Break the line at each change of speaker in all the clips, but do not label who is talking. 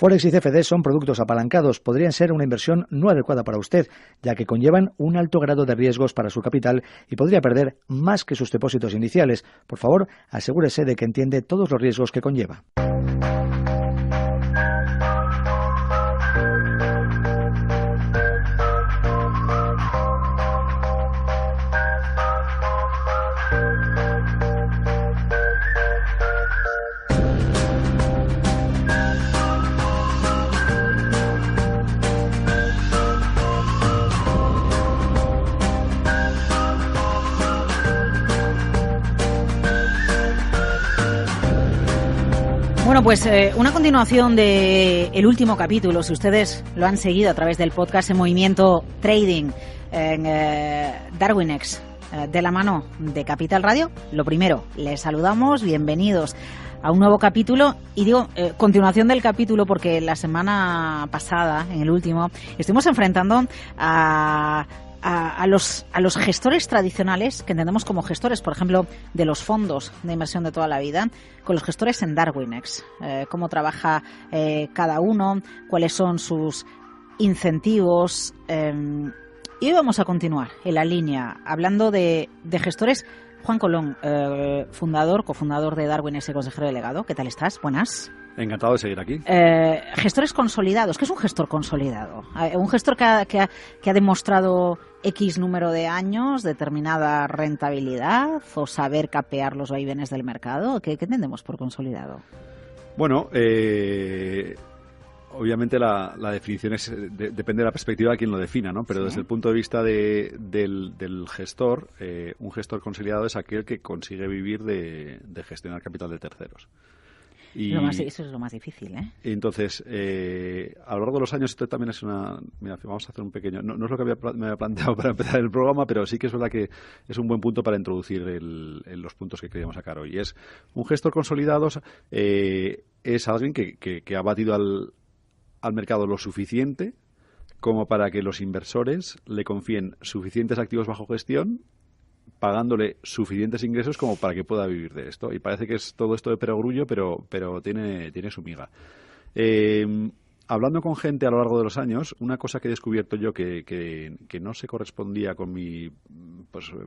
Forex y CFD son productos apalancados. Podrían ser una inversión no adecuada para usted, ya que conllevan un alto grado de riesgos para su capital y podría perder más que sus depósitos iniciales. Por favor, asegúrese de que entiende todos los riesgos que conlleva.
Bueno, pues una continuación del último capítulo, si ustedes lo han seguido a través del podcast en Movimiento Trading en Darwinex, de la mano de Capital Radio. Lo primero, les saludamos, bienvenidos a un nuevo capítulo, y digo continuación del capítulo porque la semana pasada, en el último, estuvimos enfrentando a los gestores tradicionales, que entendemos como gestores, por ejemplo, de los fondos de inversión de toda la vida, con los gestores en Darwinex. Cómo trabaja cada uno, cuáles son sus incentivos. Y hoy vamos a continuar en la línea, hablando de gestores. Juan Colón, cofundador de Darwinex y consejero delegado. ¿Qué tal estás? Buenas.
Encantado de seguir aquí.
Gestores consolidados. ¿Qué es un gestor consolidado? Un gestor que ha demostrado X número de años, determinada rentabilidad, o saber capear los vaivenes del mercado. ¿Qué entendemos por consolidado?
Bueno, obviamente la definición depende de la perspectiva de quien lo defina, ¿no? Pero sí, desde el punto de vista del gestor, un gestor consolidado es aquel que consigue vivir de gestionar capital de terceros. Y
eso es lo más difícil, ¿eh?
Entonces, a lo largo de los años, esto también es una... Mira, vamos a hacer un pequeño... No es lo que me había planteado para empezar el programa, pero sí que es verdad que es un buen punto para introducir los puntos que queríamos sacar hoy. Es un gestor consolidado, es alguien que ha batido al mercado lo suficiente como para que los inversores le confíen suficientes activos bajo gestión, pagándole suficientes ingresos como para que pueda vivir de esto. Y parece que es todo esto de perogrullo, pero tiene su miga. Hablando con gente a lo largo de los años, una cosa que he descubierto yo que no se correspondía con mi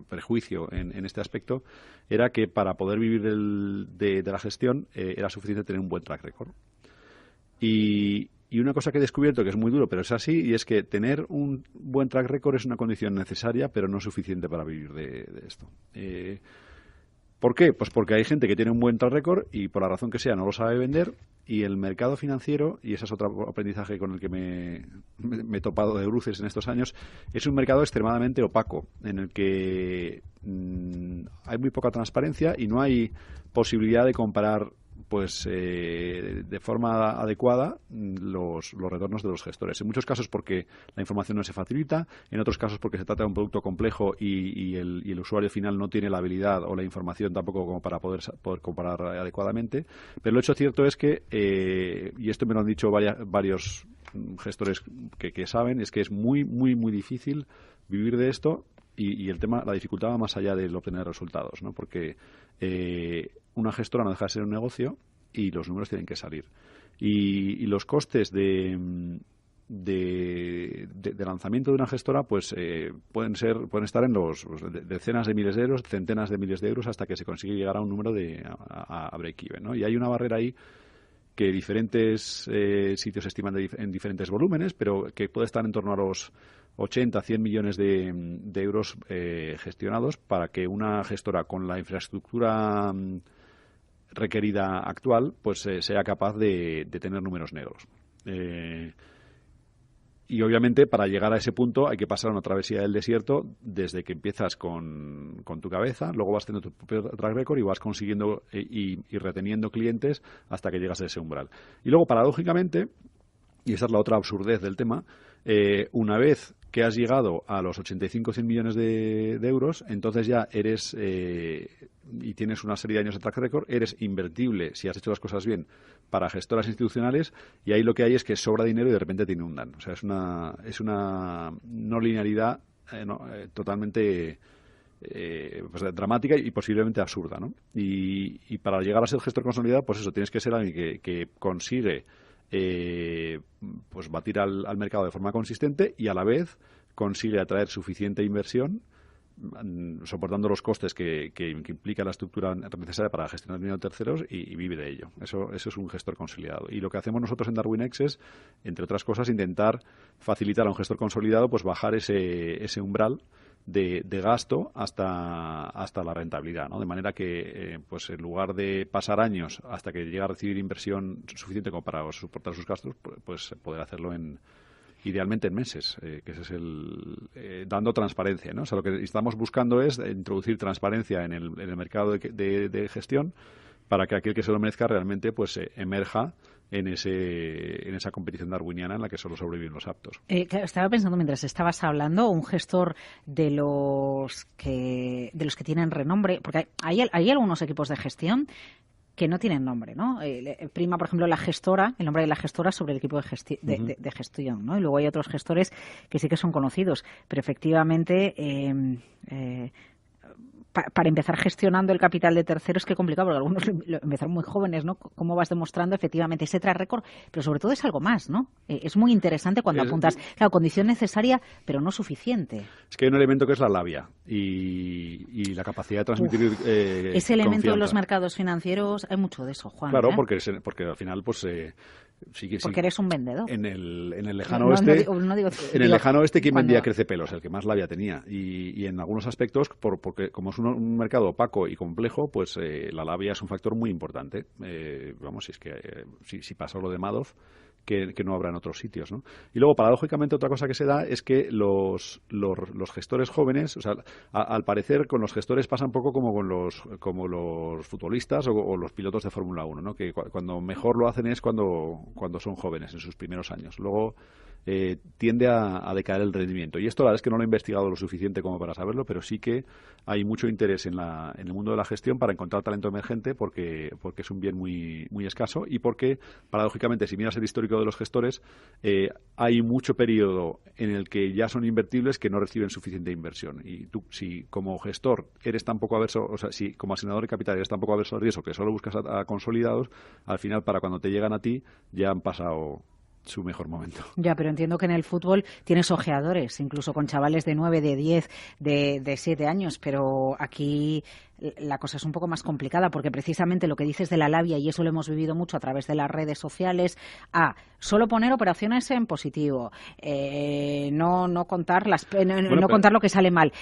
prejuicio en este aspecto, era que para poder vivir de la gestión era suficiente tener un buen track record. Y una cosa que he descubierto que es muy duro, pero es así, y es que tener un buen track record es una condición necesaria, pero no suficiente para vivir de esto. ¿Por qué? Pues porque hay gente que tiene un buen track record y por la razón que sea no lo sabe vender, y el mercado financiero, y ese es otro aprendizaje con el que me he topado de bruces en estos años, es un mercado extremadamente opaco, en el que hay muy poca transparencia y no hay posibilidad de comparar de forma adecuada los retornos de los gestores. En muchos casos porque la información no se facilita, en otros casos porque se trata de un producto complejo y el usuario final no tiene la habilidad o la información tampoco como para poder comparar adecuadamente. Pero lo hecho cierto es que, y esto me lo han dicho varios gestores que saben, es que es muy, muy, muy difícil vivir de esto. Y el tema, la dificultad va más allá del obtener resultados, ¿no? Porque una gestora no deja de ser un negocio y los números tienen que salir. Y los costes de lanzamiento de una gestora pueden estar en los decenas de miles de euros, centenas de miles de euros, hasta que se consigue llegar a un número a break-even, ¿no? Y hay una barrera ahí que diferentes sitios estiman en diferentes volúmenes, pero que puede estar en torno a los 80, 100 millones de euros gestionados para que una gestora con la infraestructura requerida actual sea capaz de tener números negros. Y obviamente para llegar a ese punto hay que pasar una travesía del desierto desde que empiezas con tu cabeza, luego vas teniendo tu propio track record y vas consiguiendo y reteniendo clientes hasta que llegas a ese umbral. Y luego, paradójicamente, y esa es la otra absurdez del tema, una vez que has llegado a los 85-100 millones de euros, entonces ya eres, y tienes una serie de años de track record, eres invertible, si has hecho las cosas bien, para gestoras institucionales, y ahí lo que hay es que sobra dinero y de repente te inundan. O sea, es una no linealidad totalmente dramática y posiblemente absurda, ¿no? Y para llegar a ser gestor consolidado, pues eso, tienes que ser alguien que consigue pues batir al mercado de forma consistente y a la vez consigue atraer suficiente inversión soportando los costes que implica la estructura necesaria para gestionar dinero de terceros y vive de ello. Eso es un gestor consolidado. Y lo que hacemos nosotros en DarwinX es, entre otras cosas, intentar facilitar a un gestor consolidado pues bajar ese umbral de gasto hasta la rentabilidad, ¿no? De manera que pues en lugar de pasar años hasta que llegue a recibir inversión suficiente como para soportar sus gastos, pues poder hacerlo idealmente en meses, que ese es dando transparencia, ¿no? O sea, lo que estamos buscando es introducir transparencia en el mercado de gestión para que aquel que se lo merezca realmente pues emerja en esa competición darwiniana en la que solo sobreviven los aptos.
Estaba pensando mientras estabas hablando, un gestor de los que tienen renombre, porque hay algunos equipos de gestión que no tienen nombre, ¿no? Prima, por ejemplo, el nombre de la gestora sobre el equipo de gestión, ¿no? Y luego hay otros gestores que sí que son conocidos, pero efectivamente para empezar gestionando el capital de terceros, qué complicado, porque algunos empezaron muy jóvenes, ¿no? Cómo vas demostrando efectivamente ese track record, pero sobre todo es algo más, ¿no? Es muy interesante cuando apuntas, claro, condición necesaria, pero no suficiente.
Es que hay un elemento que es la labia y la capacidad de transmitir
ese elemento
confianza.
En los mercados financieros, hay mucho de eso, Juan.
Claro, porque al final, pues...
Porque eres un vendedor.
En el lejano oeste, lejano oeste, ¿quién vendía crecepelos? El que más labia tenía. Y en algunos aspectos, porque como es un mercado opaco y complejo, pues la labia es un factor muy importante. Si pasa lo de Madoff, que no habrá en otros sitios, ¿no? Y luego, paradójicamente, otra cosa que se da es que los gestores jóvenes, o sea, al parecer con los gestores pasa un poco como los futbolistas o los pilotos de Fórmula 1, ¿no? Que cuando mejor lo hacen es cuando son jóvenes, en sus primeros años. Luego tiende a decaer el rendimiento. Y esto la verdad es que no lo he investigado lo suficiente como para saberlo, pero sí que hay mucho interés en el mundo de la gestión para encontrar talento emergente porque es un bien muy, muy escaso y porque, paradójicamente, si miras el histórico de los gestores, hay mucho periodo en el que ya son invertibles que no reciben suficiente inversión. Y tú, si como gestor eres tan poco averso, o sea, si como asignador de capital eres tan poco averso al riesgo que solo buscas a consolidados, al final, para cuando te llegan a ti, ya han pasado su mejor momento.
Ya, pero entiendo que en el fútbol tienes ojeadores, incluso con chavales de 9, de 10, de 7 años, pero aquí la cosa es un poco más complicada porque precisamente lo que dices de la labia, y eso lo hemos vivido mucho a través de las redes sociales, solo poner operaciones en positivo, no contar contar lo que sale mal.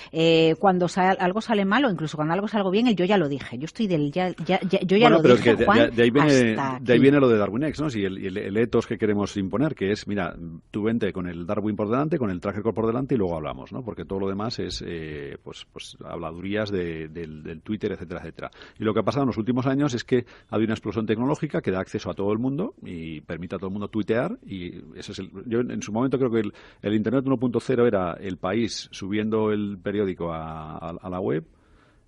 Cuando algo sale mal o incluso cuando algo sale bien, yo ya lo dije. Yo estoy yo ya lo dije,
es que
Juan,
de ahí viene lo de DarwinX, ¿no? Si el ethos que queremos imponer, que es, mira, tú vente con el Darwin por delante, con el track record por delante y luego hablamos, ¿no? Porque todo lo demás es pues habladurías del Twitter, etcétera, etcétera. Y lo que ha pasado en los últimos años es que ha habido una explosión tecnológica que da acceso a todo el mundo y permite a todo el mundo tuitear y ese es yo en su momento creo que el Internet 1.0 era el país subiendo el periódico a la web.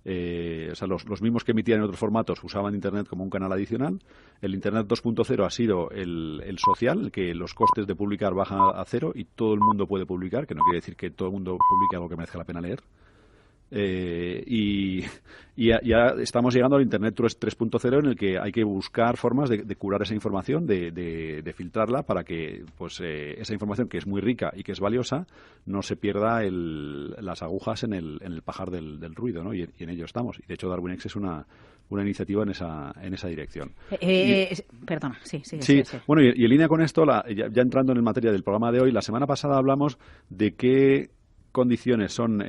O sea, los mismos que emitían en otros formatos usaban Internet como un canal adicional. El Internet 2.0 ha sido el social, que los costes de publicar bajan a cero y todo el mundo puede publicar, que no quiere decir que todo el mundo publique algo que merezca la pena leer. Y ya estamos llegando al Internet 3.0 en el que hay que buscar formas de curar esa información, de filtrarla para que pues esa información que es muy rica y que es valiosa no se pierda las agujas en el pajar del ruido, ¿no? Y en ello estamos. Y de hecho DarwinX es una iniciativa en esa dirección.
Perdona, sí.
Bueno, y en línea con esto, ya entrando en materia del programa de hoy, la semana pasada hablamos de qué condiciones son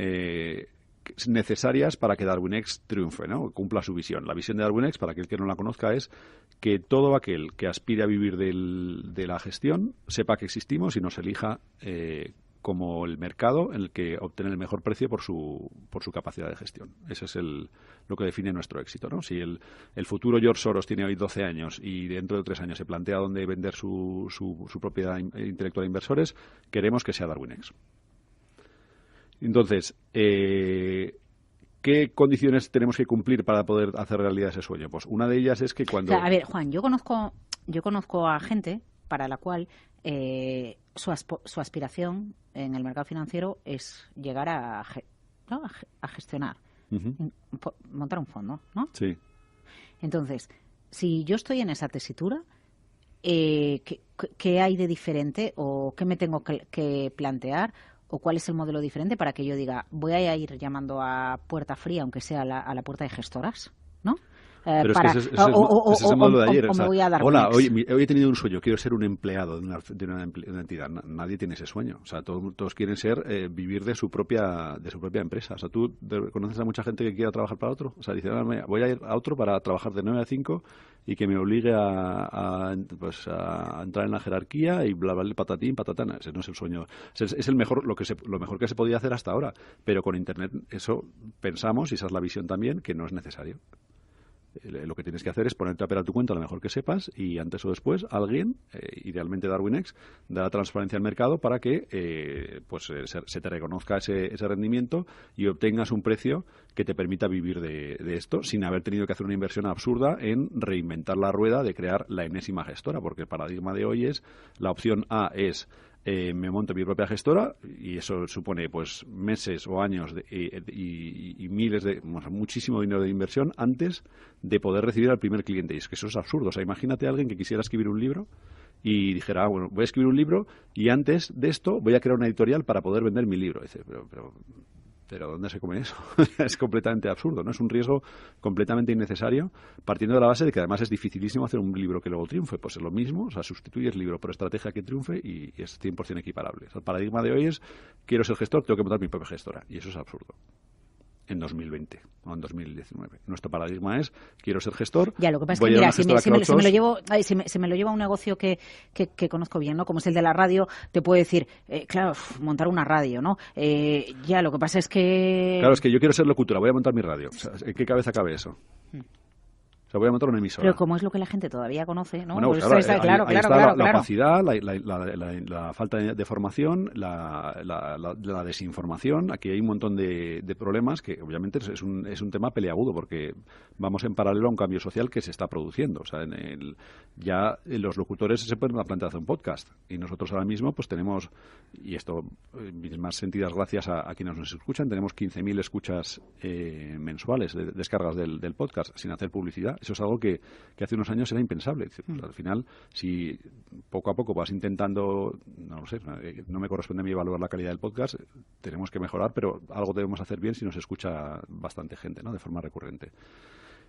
necesarias para que DarwinX triunfe, ¿no? Cumpla su visión. La visión de DarwinX, para aquel que no la conozca, es que todo aquel que aspire a vivir de la gestión sepa que existimos y nos elija como el mercado en el que obtener el mejor precio por su capacidad de gestión. Ese es lo que define nuestro éxito, ¿no? Si el futuro George Soros tiene hoy 12 años y dentro de 3 años se plantea dónde vender su propiedad intelectual a inversores, queremos que sea DarwinX. Entonces, ¿qué condiciones tenemos que cumplir para poder hacer realidad ese sueño? Pues una de ellas es que cuando...
O sea, a ver, Juan, yo conozco a gente para la cual su aspiración en el mercado financiero es llegar a gestionar, montar un fondo, ¿no?
Sí.
Entonces, si yo estoy en esa tesitura, ¿qué hay de diferente o qué me tengo que plantear? ¿O cuál es el modelo diferente para que yo diga, voy a ir llamando a puerta fría, aunque sea a la puerta de gestoras, ¿no?
Pero es que ese es el modelo de ayer.
O me voy a dar
hola, hoy he tenido un sueño, quiero ser un empleado de una entidad. Nadie tiene ese sueño. O sea, todos quieren vivir de su propia empresa. O sea, tú conoces a mucha gente que quiera trabajar para otro. O sea, dice, voy a ir a otro para trabajar de 9 a 5 y que me obligue a entrar en la jerarquía y bla, bla, patatín, patatana. Ese no es el sueño. Es lo mejor que se podía hacer hasta ahora. Pero con Internet eso pensamos, y esa es la visión también, que no es necesario. Lo que tienes que hacer es ponerte a operar tu cuenta lo mejor que sepas y antes o después alguien, idealmente DarwinX, da transparencia al mercado para que se te reconozca ese rendimiento y obtengas un precio que te permita vivir de esto sin haber tenido que hacer una inversión absurda en reinventar la rueda de crear la enésima gestora, porque el paradigma de hoy es la opción A es me monto mi propia gestora y eso supone pues meses o años y miles muchísimo dinero de inversión antes de poder recibir al primer cliente. Y es que eso es absurdo. O sea, imagínate a alguien que quisiera escribir un libro y dijera, bueno, voy a escribir un libro y antes de esto voy a crear una editorial para poder vender mi libro. Y dice, pero ¿dónde se come eso? Es completamente absurdo, ¿no? Es un riesgo completamente innecesario, partiendo de la base de que además es dificilísimo hacer un libro que luego triunfe. Pues es lo mismo, o sea, sustituyes libro por estrategia que triunfe y es 100% equiparable. O sea, el paradigma de hoy es, quiero ser gestor, tengo que montar mi propia gestora. Y eso es absurdo. En 2020 o en 2019. Nuestro paradigma es, quiero ser gestor.
Ya, lo que pasa es que, mira, si me lo llevo a un negocio que conozco bien, ¿no? Como es el de la radio, te puedo decir, claro, montar una radio, ¿no? Ya, lo que pasa es que...
Claro, es que yo quiero ser locutora, voy a montar mi radio. O sea, ¿en qué cabeza cabe eso? O sea, voy a montar una emisora.
Pero como es lo que la gente todavía conoce, ¿no?
Bueno, pues
claro,
ahí está
claro.
La opacidad, la falta de formación, la desinformación. Aquí hay un montón de problemas que obviamente es un tema peleagudo porque vamos en paralelo a un cambio social que se está produciendo. O sea, ya los locutores se pueden plantear hacer un podcast y nosotros ahora mismo pues tenemos, y esto en más sentidas gracias a quienes nos escuchan, tenemos 15.000 escuchas mensuales de descargas del podcast sin hacer publicidad. Eso es algo que hace unos años era impensable. Pues, al final, si poco a poco vas intentando, no lo sé, no me corresponde a mí evaluar la calidad del podcast, tenemos que mejorar, pero algo debemos hacer bien si nos escucha bastante gente, ¿no? De forma recurrente.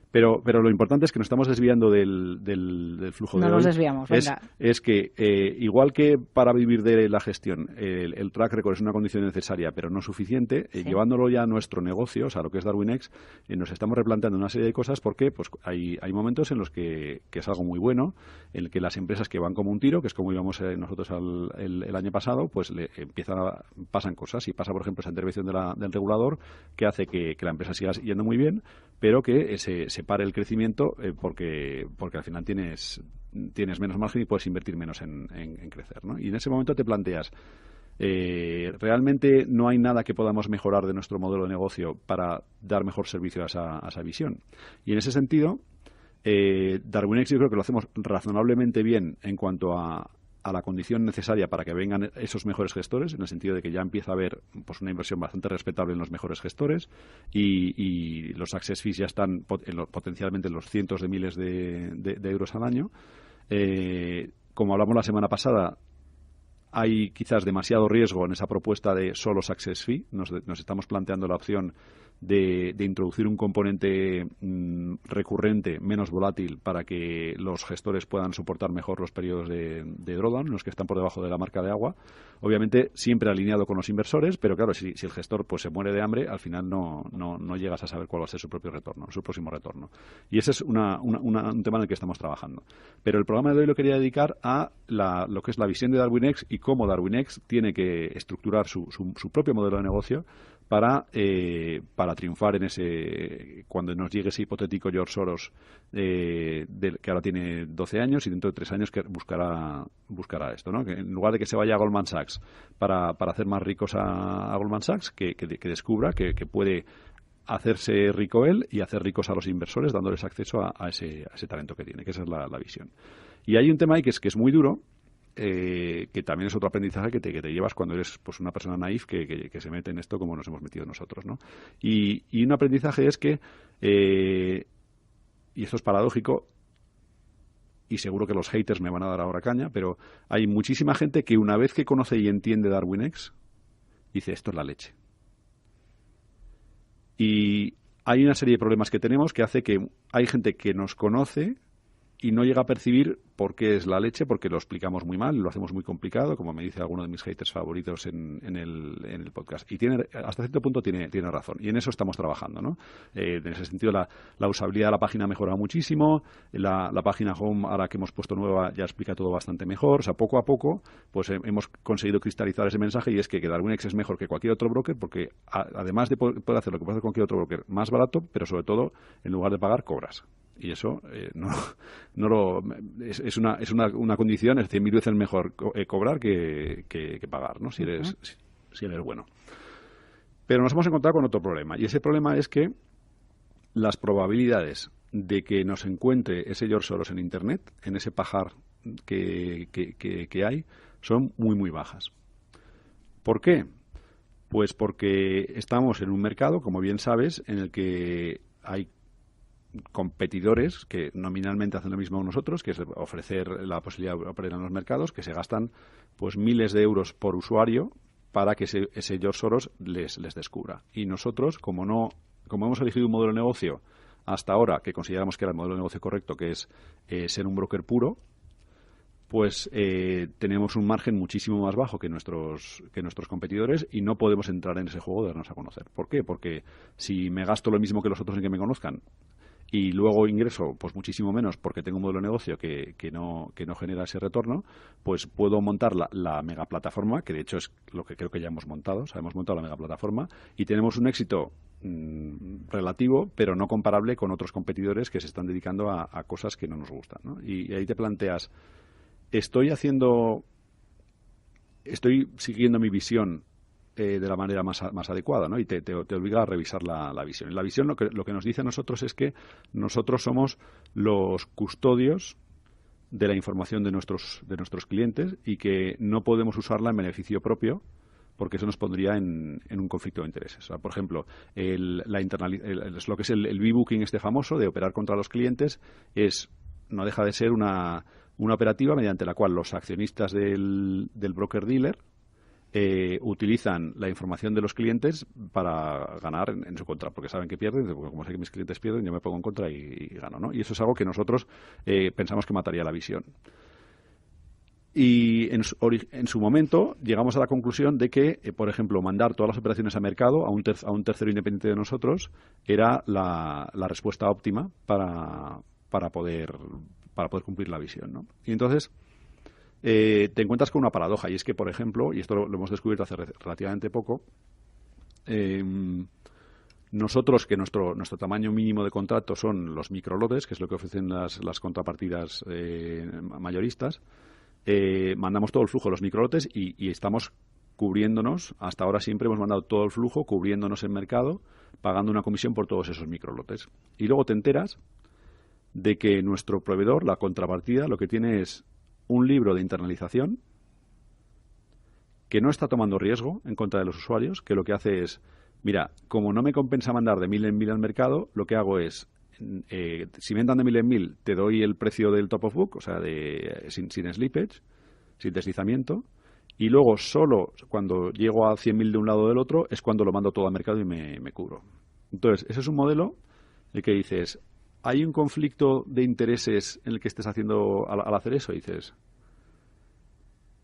Pero lo importante es que nos estamos desviando del flujo de hoy.
No nos desviamos, venga.
Es que, igual que para vivir de la gestión, el track record es una condición necesaria, pero no suficiente,
Sí.
Llevándolo ya a nuestro negocio, o sea, lo que es DarwinX, nos estamos replanteando una serie de cosas porque pues hay momentos en los que es algo muy bueno, en el que las empresas que van como un tiro, que es como íbamos nosotros el año pasado, pues pasan cosas. Y pasa, por ejemplo, esa intervención del regulador que hace que la empresa siga yendo muy bien, pero que se pare el crecimiento porque al final tienes menos margen y puedes invertir menos en crecer, ¿no? Y en ese momento te planteas, realmente no hay nada que podamos mejorar de nuestro modelo de negocio para dar mejor servicio a esa visión. Y en ese sentido, DarwinX yo creo que lo hacemos razonablemente bien en cuanto a la condición necesaria para que vengan esos mejores gestores, en el sentido de que ya empieza a haber pues una inversión bastante respetable en los mejores gestores y los access fees ya están potencialmente en los cientos de miles de euros al año. Como hablamos la semana pasada, hay quizás demasiado riesgo en esa propuesta de solo success fee. Nos estamos planteando la opción de introducir un componente recurrente, menos volátil, para que los gestores puedan soportar mejor los periodos de drawdown, los que están por debajo de la marca de agua. Obviamente siempre alineado con los inversores, pero claro, si el gestor pues se muere de hambre, al final no llegas a saber cuál va a ser su propio retorno, su próximo retorno. Y ese es un tema en el que estamos trabajando. Pero el programa de hoy lo quería dedicar a lo que es la visión de DarwinX y cómo DarwinX tiene que estructurar su propio modelo de negocio para triunfar cuando nos llegue ese hipotético George Soros que ahora tiene 12 años y dentro de 3 años que buscará esto, ¿no? Que en lugar de que se vaya a Goldman Sachs para hacer más ricos a Goldman Sachs, que descubra que puede hacerse rico él y hacer ricos a los inversores dándoles acceso a ese talento que tiene, que esa es la visión. Y hay un tema ahí que es muy duro, que también es otro aprendizaje que te llevas cuando eres pues una persona naif que se mete en esto como nos hemos metido nosotros, ¿no? Y un aprendizaje es que, y esto es paradójico, y seguro que los haters me van a dar ahora caña, pero hay muchísima gente que una vez que conoce y entiende DarwinX, dice, esto es la leche. Y hay una serie de problemas que tenemos que hace que hay gente que nos conoce y no llega a percibir por qué es la leche, porque lo explicamos muy mal, lo hacemos muy complicado, como me dice alguno de mis haters favoritos en el podcast. Y hasta cierto punto tiene razón. Y en eso estamos trabajando, ¿no? En ese sentido, la usabilidad de la página mejora muchísimo. La página home, ahora que hemos puesto nueva, ya explica todo bastante mejor. O sea, poco a poco, pues hemos conseguido cristalizar ese mensaje, y es que DarwinX es mejor que cualquier otro broker, porque además de poder hacer lo que puede hacer cualquier otro broker más barato, pero sobre todo, en lugar de pagar, cobras. Y eso es una condición, es decir, 1000 veces mejor cobrar que pagar, ¿no? Si eres bueno. Pero nos hemos encontrado con otro problema, y ese problema es que las probabilidades de que nos encuentre ese George Soros en Internet, en ese pajar que hay, son muy, muy bajas. ¿Por qué? Pues porque estamos en un mercado, como bien sabes, en el que hay competidores que nominalmente hacen lo mismo que nosotros, que es ofrecer la posibilidad de operar en los mercados, que se gastan pues miles de euros por usuario para que ese George Soros les descubra. Y nosotros, como hemos elegido un modelo de negocio hasta ahora que consideramos que era el modelo de negocio correcto, que es ser un broker puro, pues tenemos un margen muchísimo más bajo que nuestros competidores, y no podemos entrar en ese juego de darnos a conocer. ¿Por qué? Porque si me gasto lo mismo que los otros en que me conozcan, y luego ingreso pues muchísimo menos porque tengo un modelo de negocio que no genera ese retorno, pues puedo montar la megaplataforma, que de hecho es lo que creo que ya hemos montado. O sea, hemos montado la megaplataforma y tenemos un éxito relativo, pero no comparable con otros competidores que se están dedicando a cosas que no nos gustan, ¿no? Y ahí te planteas, ¿estoy siguiendo mi visión de la manera más adecuada, ¿no? Y te obliga a revisar la visión. Y la visión lo que nos dice a nosotros es que nosotros somos los custodios de la información de nuestros clientes, y que no podemos usarla en beneficio propio, porque eso nos pondría en un conflicto de intereses. O sea, por ejemplo, lo que es el B-Booking famoso de operar contra los clientes no deja de ser una operativa mediante la cual los accionistas del broker-dealer utilizan la información de los clientes para ganar en su contra, porque saben que pierden, porque como sé que mis clientes pierden, yo me pongo en contra y gano, ¿no? Y eso es algo que nosotros pensamos que mataría la visión. Y en su momento llegamos a la conclusión de que, por ejemplo, mandar todas las operaciones a mercado a un tercero independiente de nosotros era la respuesta óptima para poder cumplir la visión, ¿no? Y entonces te encuentras con una paradoja, y es que, por ejemplo, y esto lo hemos descubierto hace relativamente poco, nosotros, que nuestro tamaño mínimo de contrato son los microlotes, que es lo que ofrecen las contrapartidas mayoristas, mandamos todo el flujo de los microlotes y estamos cubriéndonos. Hasta ahora siempre hemos mandado todo el flujo cubriéndonos en mercado, pagando una comisión por todos esos microlotes. Y luego te enteras de que nuestro proveedor, la contrapartida, lo que tiene es un libro de internalización que no está tomando riesgo en contra de los usuarios, que lo que hace es, mira, como no me compensa mandar de 1000 en 1000 al mercado, lo que hago es, si me dan de 1000 en 1000, te doy el precio del top of book, o sea, sin slippage, sin deslizamiento, y luego solo cuando llego a 100.000 de un lado o del otro es cuando lo mando todo al mercado y me cubro. Entonces, ese es un modelo en el que dices, ¿hay un conflicto de intereses en el que estés haciendo al hacer eso? Y dices,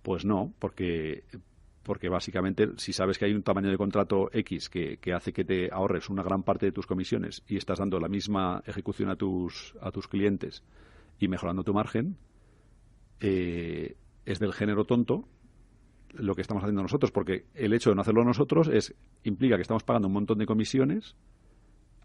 pues no, porque básicamente si sabes que hay un tamaño de contrato X que hace que te ahorres una gran parte de tus comisiones y estás dando la misma ejecución a tus clientes y mejorando tu margen, es del género tonto lo que estamos haciendo nosotros, porque el hecho de no hacerlo nosotros implica que estamos pagando un montón de comisiones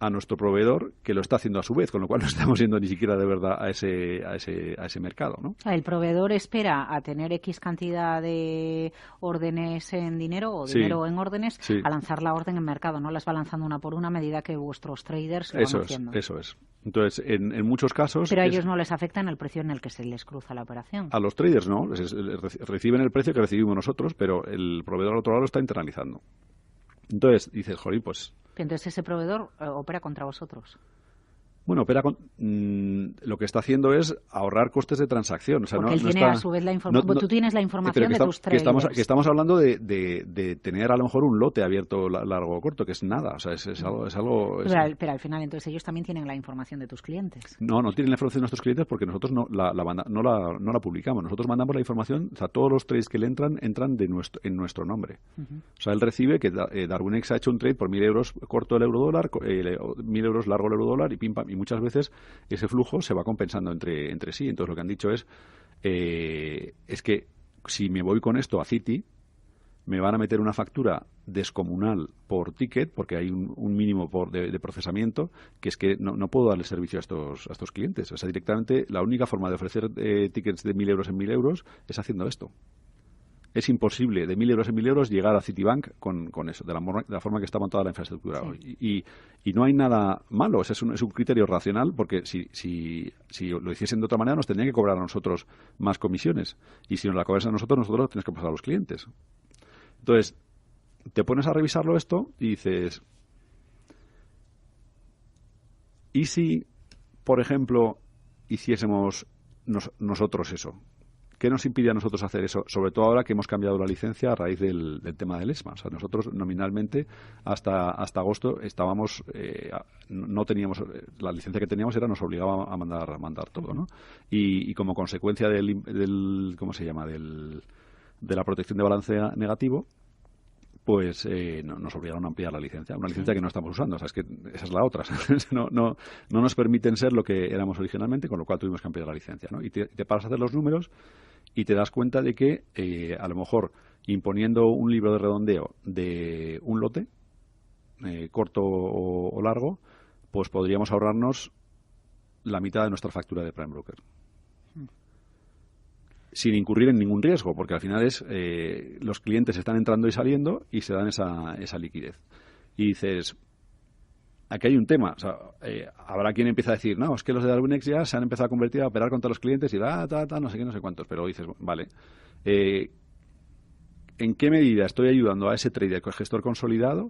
a nuestro proveedor, que lo está haciendo a su vez, con lo cual no estamos yendo ni siquiera de verdad a ese mercado, ¿no?
O sea, el proveedor espera a tener X cantidad de órdenes en dinero o dinero en órdenes a lanzar la orden en mercado, ¿no? Las va lanzando una por una a medida que vuestros traders lo van haciendo.
Eso es. Entonces, en muchos casos...
Pero a ellos no les afecta en el precio en el que se les cruza la operación.
A los traders no, reciben el precio que recibimos nosotros, pero el proveedor al otro lado lo está internalizando. Entonces, dices, jolín, pues...
Entonces ese proveedor opera contra vosotros.
Bueno, opera con, lo que está haciendo es ahorrar costes de transacción. O sea,
porque él tiene a su vez la información. Tú tienes la información de tus traders.
Que estamos hablando de tener a lo mejor un lote abierto largo o corto, que es nada. O sea, es algo.
Pero al final, entonces, ellos también tienen la información de tus clientes.
No tienen la información de nuestros clientes porque nosotros no la publicamos. Nosotros mandamos la información, o sea, todos los trades que le entran en nuestro nombre. O sea, él recibe que Darwinex ha hecho un trade por 1.000 euros corto el euro-dólar, 1.000 euros largo el euro-dólar y pim pam. Y muchas veces ese flujo se va compensando entre sí. Entonces lo que han dicho es que si me voy con esto a Citi, me van a meter una factura descomunal por ticket, porque hay un mínimo de procesamiento, que es que no puedo darle servicio a estos clientes. O sea, directamente la única forma de ofrecer tickets de 1.000 euros en 1.000 euros es haciendo esto. Es imposible de 1.000 euros en 1.000 euros llegar a Citibank con eso, de la forma que está montada la infraestructura hoy. Y no hay nada malo, es un criterio racional, porque si lo hiciesen de otra manera nos tendrían que cobrar a nosotros más comisiones. Y si nos la cobras a nosotros lo tenemos que pasar a los clientes. Entonces, te pones a revisarlo esto y dices, ¿y si, por ejemplo, hiciésemos nosotros eso? ¿Qué nos impide a nosotros hacer eso? Sobre todo ahora que hemos cambiado la licencia a raíz del tema del ESMA. O sea, nosotros nominalmente hasta agosto estábamos, no teníamos, la licencia que teníamos nos obligaba a mandar todo, ¿no? Y como consecuencia del ¿cómo se llama? De la protección de balance negativo, pues nos obligaron a ampliar la licencia, una licencia que no estamos usando, o sea, es que esa es la otra, no nos permiten ser lo que éramos originalmente, con lo cual tuvimos que ampliar la licencia, ¿no? Y te paras a hacer los números y te das cuenta de que a lo mejor imponiendo un libro de redondeo de un lote, corto o largo, pues podríamos ahorrarnos la mitad de nuestra factura de Prime Broker. Sin incurrir en ningún riesgo, porque al final los clientes están entrando y saliendo y se dan esa liquidez. Y dices, aquí hay un tema. O sea, habrá quien empieza a decir, no, es que los de Darwinex ya se han empezado a convertir a operar contra los clientes y no sé qué, no sé cuántos. Pero dices, vale, ¿en qué medida estoy ayudando a ese trader con el gestor consolidado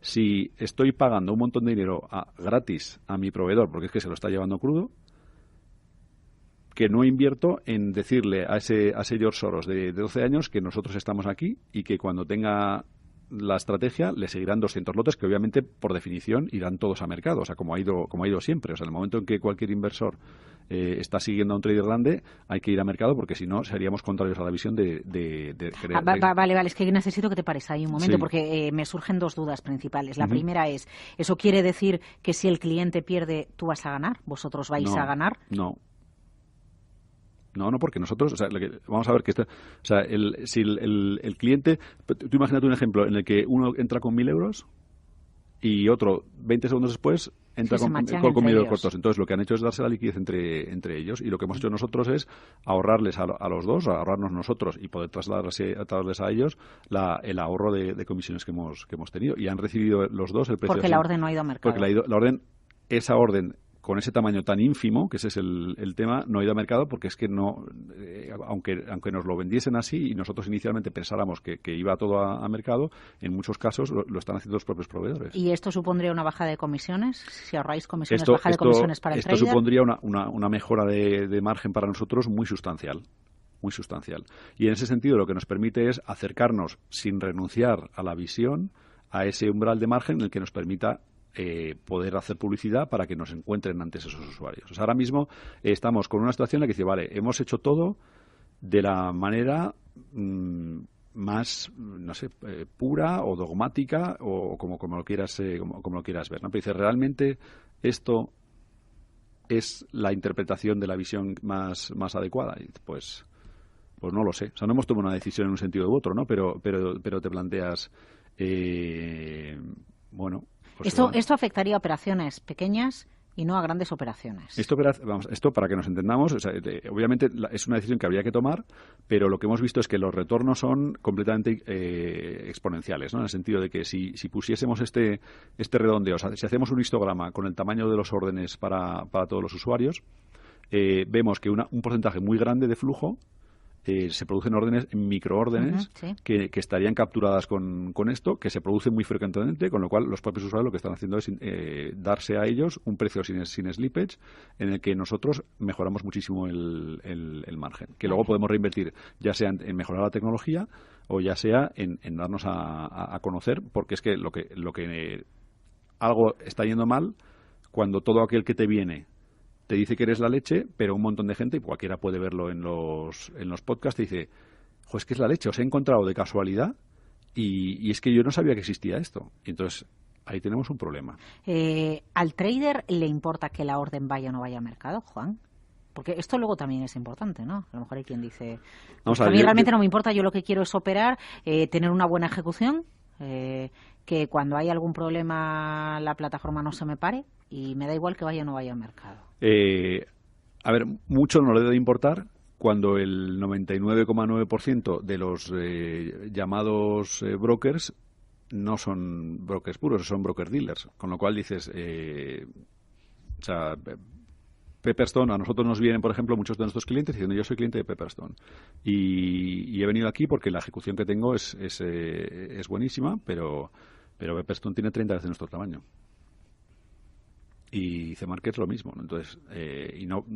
si estoy pagando un montón de dinero gratis a mi proveedor, porque es que se lo está llevando crudo, que no invierto en decirle a ese George Soros de 12 años que nosotros estamos aquí y que cuando tenga la estrategia le seguirán 200 lotes que obviamente por definición irán todos a mercado, o sea, como ha ido siempre. O sea, en el momento en que cualquier inversor está siguiendo a un trader grande, hay que ir a mercado porque si no seríamos contrarios a la visión de
Vale, es que necesito que te pares ahí un momento,
sí.
Porque me surgen dos dudas principales. La primera es, ¿eso quiere decir que si el cliente pierde tú vas a ganar? ¿Vosotros vais a ganar?
No, porque nosotros, o sea, vamos a ver que si el cliente, tú imagínate un ejemplo en el que uno entra con 1.000 euros y otro 20 segundos después entra con 1.000 euros cortos. Entonces lo que han hecho es darse la liquidez entre ellos, y lo que hemos hecho nosotros es ahorrarles a los dos, ahorrarnos nosotros y poder trasladarles a ellos el ahorro de comisiones que hemos tenido, y han recibido los dos el precio.
Porque la orden no ha ido a mercado.
Porque esa orden con ese tamaño tan ínfimo, que ese es el tema, no ha ido a mercado porque es que no, aunque nos lo vendiesen así y nosotros inicialmente pensáramos que iba todo a mercado, en muchos casos lo están haciendo los propios proveedores.
¿Y esto supondría una baja de comisiones? Si ahorráis comisiones, baja de comisiones para el trader.
Esto supondría una mejora de margen para nosotros muy sustancial. Muy sustancial. Y en ese sentido lo que nos permite es acercarnos sin renunciar a la visión a ese umbral de margen en el que nos permita poder hacer publicidad para que nos encuentren antes esos usuarios. O sea, ahora mismo estamos con una situación en la que dice, vale, hemos hecho todo de la manera más, no sé, pura o dogmática o como lo quieras ver, ¿no? Pero dice, ¿realmente esto es la interpretación de la visión más adecuada? Y pues no lo sé. O sea, no hemos tomado una decisión en un sentido u otro, ¿no? Pero te planteas, bueno... Pues
esto afectaría a operaciones pequeñas y no a grandes operaciones.
Esto para que nos entendamos, o sea, obviamente es una decisión que habría que tomar, pero lo que hemos visto es que los retornos son completamente exponenciales, ¿no? En el sentido de que si pusiésemos este redondeo, o sea, si hacemos un histograma con el tamaño de los órdenes para todos los usuarios, vemos que un porcentaje muy grande de flujo se producen órdenes, microórdenes,
sí.
que estarían capturadas con esto, que se producen muy frecuentemente, con lo cual los propios usuarios lo que están haciendo es darse a ellos un precio sin slippage, en el que nosotros mejoramos muchísimo el margen, que luego podemos reinvertir, ya sea en mejorar la tecnología o ya sea en darnos a conocer, porque es que lo que algo está yendo mal cuando todo aquel que te viene te dice que eres la leche, pero un montón de gente, y cualquiera puede verlo en los podcasts, te dice, es que es la leche, os he encontrado de casualidad y es que yo no sabía que existía esto. Y entonces ahí tenemos un problema.
¿Al trader le importa que la orden vaya o no vaya a mercado, Juan? Porque esto luego también es importante, ¿no? A lo mejor hay quien dice, a mí realmente no me importa, yo lo que quiero es operar, tener una buena ejecución, que cuando hay algún problema la plataforma no se me pare y me da igual que vaya o no vaya al mercado.
A ver, mucho no le debe importar cuando el 99,9% de los llamados brokers no son brokers puros, son broker dealers. Con lo cual dices, o sea, Pepperstone, a nosotros nos vienen, por ejemplo, muchos de nuestros clientes diciendo yo soy cliente de Pepperstone y he venido aquí porque la ejecución que tengo es buenísima, pero Pepperstone tiene 30 veces nuestro tamaño. Y C-Market es lo mismo, ¿no? Entonces, y no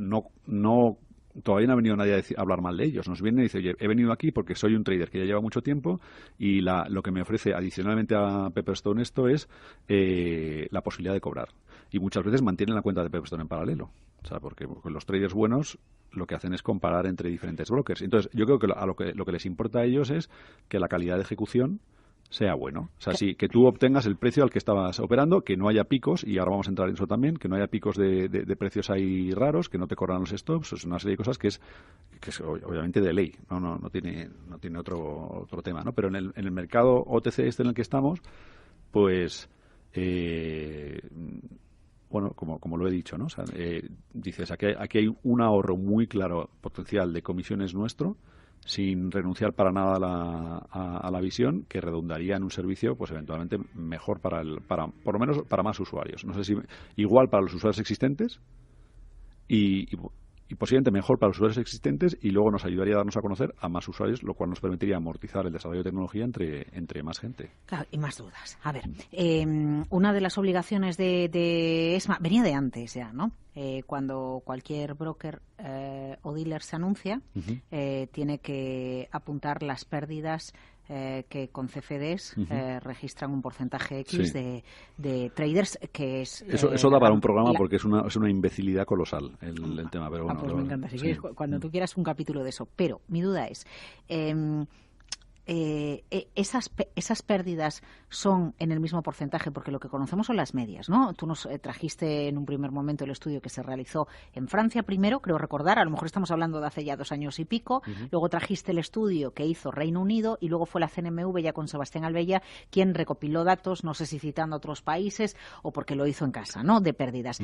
todavía no ha venido nadie a hablar mal de ellos. Nos viene y dice, oye, he venido aquí porque soy un trader que ya lleva mucho tiempo y lo que me ofrece adicionalmente a Pepperstone esto es la posibilidad de cobrar. Y muchas veces mantienen la cuenta de Pepperstone en paralelo. O sea, porque los traders buenos lo que hacen es comparar entre diferentes brokers. Entonces, yo creo que lo que les importa a ellos es que la calidad de ejecución sea bueno. O sea, sí, que tú obtengas el precio al que estabas operando, que no haya picos, y ahora vamos a entrar en eso también, que no haya picos de precios ahí raros, que no te corran los stops, es una serie de cosas que es obviamente de ley, no tiene otro tema, ¿no? Pero en el mercado OTC en el que estamos, pues bueno, como lo he dicho, ¿no? O sea, dices, aquí hay un ahorro muy claro potencial de comisiones nuestro, sin renunciar para nada a la visión, que redundaría en un servicio pues eventualmente mejor por lo menos para más usuarios. No sé si igual para los usuarios existentes y posiblemente mejor para los usuarios existentes, y luego nos ayudaría a darnos a conocer a más usuarios, lo cual nos permitiría amortizar el desarrollo de tecnología entre más gente.
Claro, y más dudas. A ver, una de las obligaciones de ESMA venía de antes ya, ¿no? Cuando cualquier broker o dealer se anuncia, tiene que apuntar las pérdidas que con CFDs registran un porcentaje X de traders, que es...
Eso da para un programa porque es una imbecilidad colosal el tema. Pero bueno,
pues me encanta. Si quieres, cuando tú quieras un capítulo de eso. Pero mi duda es... esas pérdidas son en el mismo porcentaje, porque lo que conocemos son las medias, ¿no? Tú nos trajiste en un primer momento el estudio que se realizó en Francia primero, creo recordar, a lo mejor estamos hablando de hace ya 2 años y pico, luego trajiste el estudio que hizo Reino Unido y luego fue la CNMV ya con Sebastián Albella quien recopiló datos, no sé si citando a otros países o porque lo hizo en casa, ¿no? De pérdidas.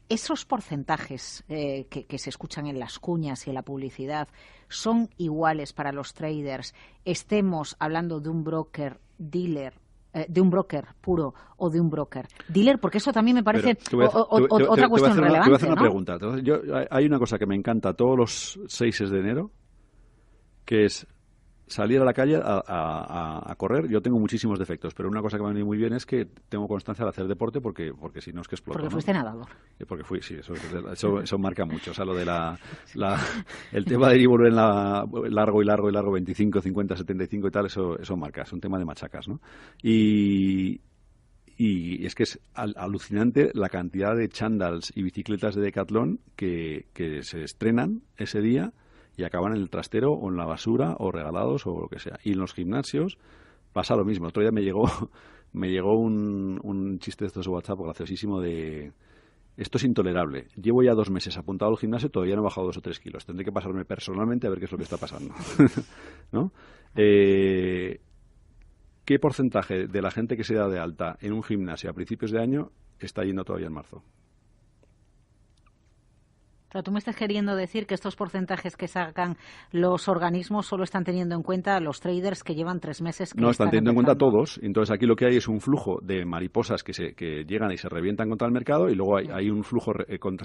Esos porcentajes que se escuchan en las cuñas y en la publicidad son iguales para los traders, estemos hablando de un broker dealer, de un broker puro o de un broker dealer, porque eso también me parece otra cuestión relevante.
Te voy a hacer una
¿no?
pregunta. Hay una cosa que me encanta todos los 6 de enero, que es salir a la calle a correr. Yo tengo muchísimos defectos, pero una cosa que me ha venido muy bien es que tengo constancia al hacer deporte porque si no es que exploto.
Porque fuiste nadador.
Porque fui, sí, eso marca mucho. O sea, lo de el tema de ir y volver en largo, 25, 50, 75 y tal, eso marca. Es un tema de machacas, ¿no? Y es que es alucinante la cantidad de chándals y bicicletas de Decathlon que se estrenan ese día y acaban en el trastero o en la basura o regalados o lo que sea. Y en los gimnasios pasa lo mismo. Otro día me llegó un chiste de estos de WhatsApp graciosísimo de esto es intolerable. Llevo ya 2 meses apuntado al gimnasio, todavía no he bajado 2 o 3 kilos. Tendré que pasarme personalmente a ver qué es lo que está pasando. ¿No? ¿Qué porcentaje de la gente que se da de alta en un gimnasio a principios de año está yendo todavía en marzo?
O sea, tú me estás queriendo decir que estos porcentajes que sacan los organismos solo están teniendo en cuenta los traders que llevan 3 meses.
No, están teniendo en cuenta todos. Entonces aquí lo que hay es un flujo de mariposas que llegan y se revientan contra el mercado, y luego hay un flujo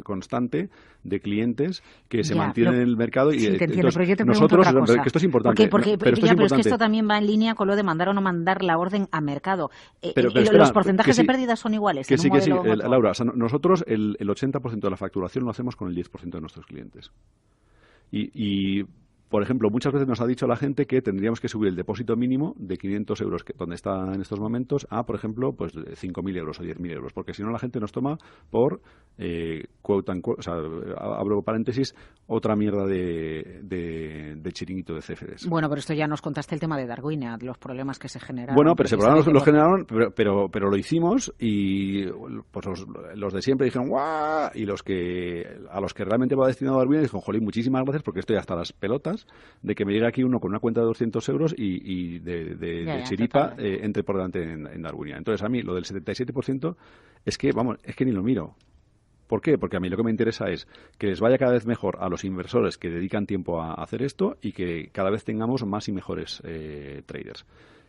constante de clientes que se mantienen en el mercado.
Sí, te entiendo,
entonces,
pero yo te
nosotros,
pregunto otra cosa.
que esto es importante.
Pero es que esto también va en línea con lo de mandar o no mandar la orden a mercado.
Pero
espera, los porcentajes de pérdida son iguales.
Que sí, Laura, o sea, nosotros el 80% de la facturación lo hacemos con el 10% de nuestros clientes. Y, por ejemplo, muchas veces nos ha dicho la gente que tendríamos que subir el depósito mínimo de 500 euros, donde está en estos momentos, a, por ejemplo, pues 5.000 euros o 10.000 euros, porque si no la gente nos toma por, quote unquote, o sea, abro paréntesis, otra mierda de chiringuito de CFDs.
Bueno, pero esto ya nos contaste el tema de Darwinia, los problemas que se generaron.
Bueno, pero ese problema los generaron, pero lo hicimos, y pues los de siempre dijeron ¡guau! Y a los que realmente va destinado a Darwinia dijeron, jolín, muchísimas gracias, porque estoy hasta las pelotas de que me llegue aquí uno con una cuenta de 200 euros y de chiripa entre por delante en Darwinia. Entonces, a mí lo del 77% es que ni lo miro. ¿Por qué? Porque a mí lo que me interesa es que les vaya cada vez mejor a los inversores que dedican tiempo a hacer esto, y que cada vez tengamos más y mejores traders.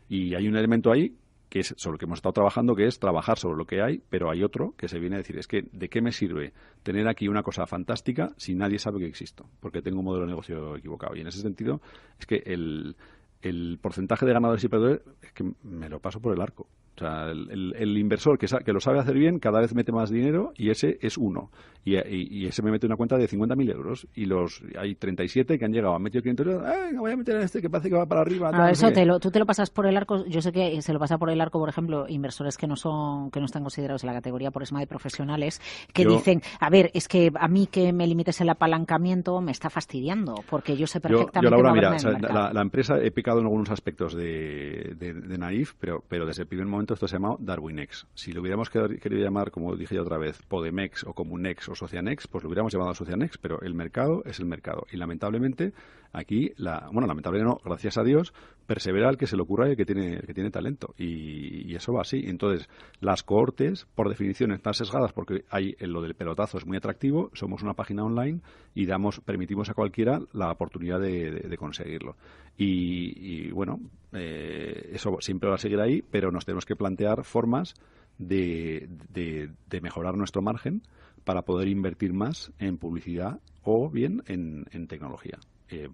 Y hay un elemento ahí que es sobre lo que hemos estado trabajando, que es trabajar sobre lo que hay, pero hay otro que se viene a decir, es que ¿de qué me sirve tener aquí una cosa fantástica si nadie sabe que existo? Porque tengo un modelo de negocio equivocado. Y en ese sentido es que el porcentaje de ganadores y perdedores es que me lo paso por el arco. O sea, el inversor que lo sabe hacer bien cada vez mete más dinero, y ese es uno. Y ese me mete una cuenta de 50.000 euros. Y hay 37 que han llegado, han metido 500 euros. ¡Ay, me voy a meter en este que parece que va para arriba!
Tú te lo pasas por el arco. Yo sé que se lo pasa por el arco, por ejemplo, inversores que no están considerados en la categoría por ESMA de profesionales, que dicen, a ver, es que a mí que me limites el apalancamiento me está fastidiando, porque yo sé perfectamente
Laura,
mira,
la empresa, he picado en algunos aspectos de naif, pero desde el primer momento esto se ha llamado Darwinex. Si lo hubiéramos querido llamar, como dije ya otra vez, Podemex o Comunex o Socianex, pues lo hubiéramos llamado Socianex, pero el mercado es el mercado. Y lamentablemente, aquí, lamentablemente no, gracias a Dios, persevera el que se le ocurra y el que tiene talento. Y eso va así. Entonces, las cohortes, por definición, están sesgadas porque lo del pelotazo es muy atractivo, somos una página online y permitimos a cualquiera la oportunidad de conseguirlo. Y bueno, eso siempre va a seguir ahí, pero nos tenemos que plantear formas de mejorar nuestro margen para poder invertir más en publicidad o bien en tecnología.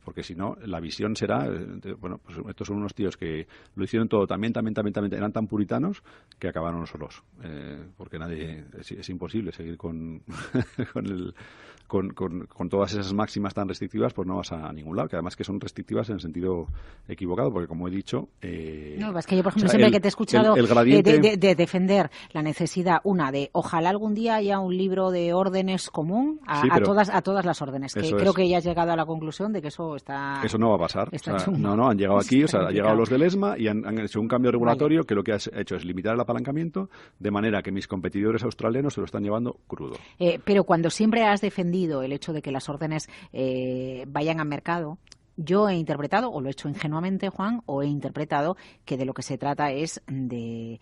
Porque si no, la visión será, pues estos son unos tíos que lo hicieron todo también, eran tan puritanos que acabaron solos. Porque es imposible seguir con todas esas máximas tan restrictivas, pues no vas a ningún lado, que además que son restrictivas en el sentido equivocado, porque como he dicho...
no, es que yo, por ejemplo, siempre que te he escuchado de defender la necesidad, de ojalá algún día haya un libro de órdenes común a todas las órdenes, que creo que ya has llegado a la conclusión de que eso
no va a pasar. Han llegado aquí, han llegado los del ESMA y han hecho un cambio regulatorio que lo que ha hecho es limitar el apalancamiento, de manera que mis competidores australianos se lo están llevando crudo.
Pero cuando siempre has defendido el hecho de que las órdenes vayan al mercado, yo he interpretado, o lo he hecho ingenuamente, Juan, o he interpretado que de lo que se trata es de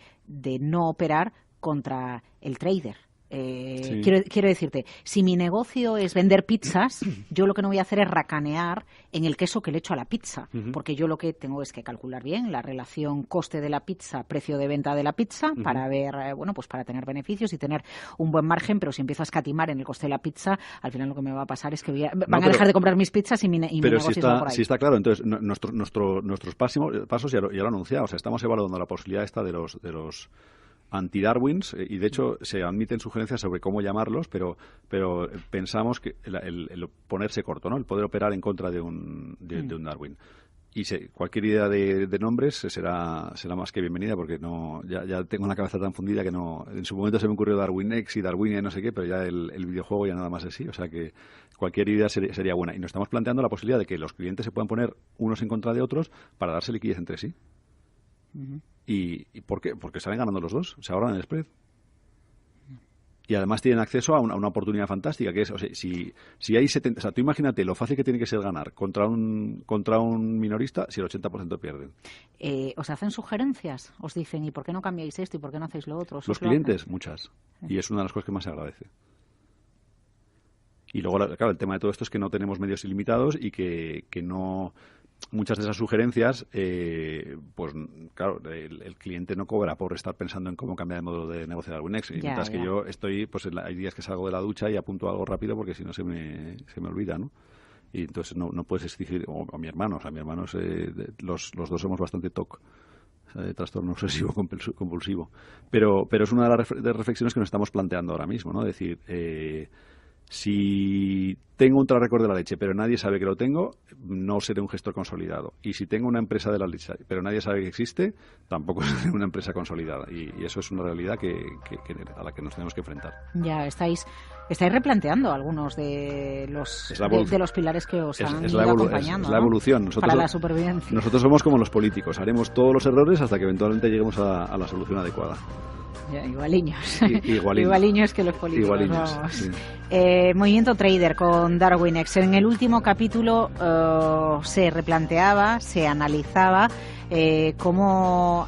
no operar contra el trader. Sí. Quiero decirte, si mi negocio es vender pizzas, yo lo que no voy a hacer es racanear en el queso que le echo a la pizza, porque yo lo que tengo es que calcular bien la relación coste de la pizza, precio de venta de la pizza, para ver, pues para tener beneficios y tener un buen margen. Pero si empiezo a escatimar en el coste de la pizza, al final lo que me va a pasar es que van a dejar de comprar mis pizzas y mi negocio va por ahí.
Sí, está claro. Entonces, nuestros pasos ya lo he anunciado. O sea, estamos evaluando la posibilidad esta de los anti-Darwins, y de hecho se admiten sugerencias sobre cómo llamarlos, pero pensamos que el ponerse corto, ¿no? El poder operar en contra de un Darwin. Y cualquier idea de nombres será más que bienvenida, porque ya tengo la cabeza tan fundida que no. En su momento se me ocurrió Darwinex y Darwinia y no sé qué, pero ya el videojuego ya nada más es así. O sea que cualquier idea sería buena. Y nos estamos planteando la posibilidad de que los clientes se puedan poner unos en contra de otros para darse liquidez entre sí. ¿Y por qué? Porque salen ganando los dos, se ahorran el spread. Y además tienen acceso a una oportunidad fantástica, que es, o sea, si hay 70, o sea, tú imagínate lo fácil que tiene que ser ganar contra un minorista si el 80% pierden.
¿Os hacen sugerencias? ¿Os dicen, ¿y por qué no cambiáis esto y por qué no hacéis lo otro?
Los clientes, muchas. Y es una de las cosas que más se agradece. Y luego, claro, el tema de todo esto es que no tenemos medios ilimitados y que no... Muchas de esas sugerencias, pues claro, el cliente no cobra por estar pensando en cómo cambiar el modelo de negocio de Darwinex. Mientras que yo estoy, pues hay días que salgo de la ducha y apunto algo rápido porque si no se me olvida, ¿no? Y entonces no puedes exigir, o mi hermano, los dos somos bastante TOC, o sea, de trastorno obsesivo compulsivo. Pero es una de las reflexiones que nos estamos planteando ahora mismo, ¿no? Es decir, si tengo un track record de la leche, pero nadie sabe que lo tengo, no seré un gestor consolidado. Y si tengo una empresa de la leche, pero nadie sabe que existe, tampoco seré una empresa consolidada. Y eso es una realidad a la que nos tenemos que enfrentar.
Ya estáis replanteando algunos de los pilares que os han ido acompañando.
Es la evolución.
Para la supervivencia.
Nosotros somos como los políticos. Haremos todos los errores hasta que eventualmente lleguemos a la solución adecuada.
Ya, igualiños.
Igualiños
que los políticos.
Igualiños, sí.
Movimiento Trader con Darwinex. En el último capítulo se replanteaba, se analizaba cómo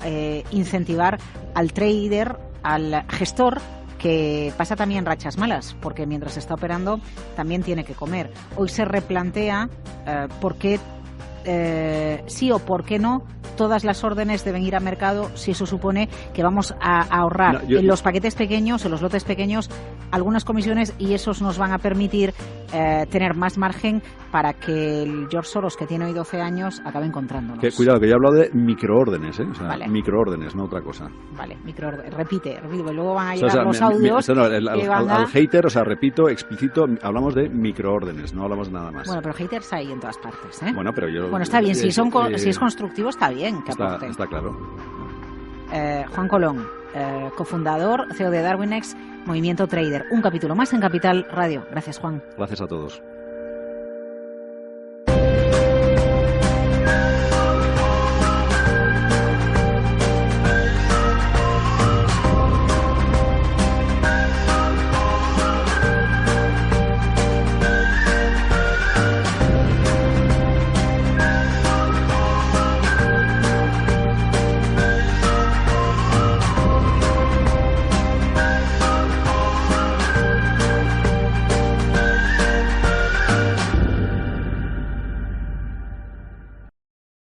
incentivar al trader, al gestor, que pasa también rachas malas, porque mientras está operando también tiene que comer. Hoy se replantea por qué sí o por qué no todas las órdenes deben ir a mercado, si eso supone que vamos a ahorrar en los paquetes pequeños, en los lotes pequeños, algunas comisiones, y esos nos van a permitir tener más margen para que el George Soros, que tiene hoy 12 años, acabe encontrándonos.
Cuidado, que yo he hablado de microórdenes, o sea,
vale.
Microórdenes, no otra cosa.
Vale, microórdenes. Repite, luego van a llegar los audios.
Al hater, o sea, repito, explícito, hablamos de microórdenes, no hablamos de nada más.
Bueno, pero haters hay en todas partes, ¿eh?
Bueno, pero yo...
Bueno, está bien, si es constructivo, está bien que aporten.
Está claro.
Juan Colón, cofundador, CEO de Darwinex, Movimiento Trader. Un capítulo más en Capital Radio. Gracias, Juan.
Gracias a todos.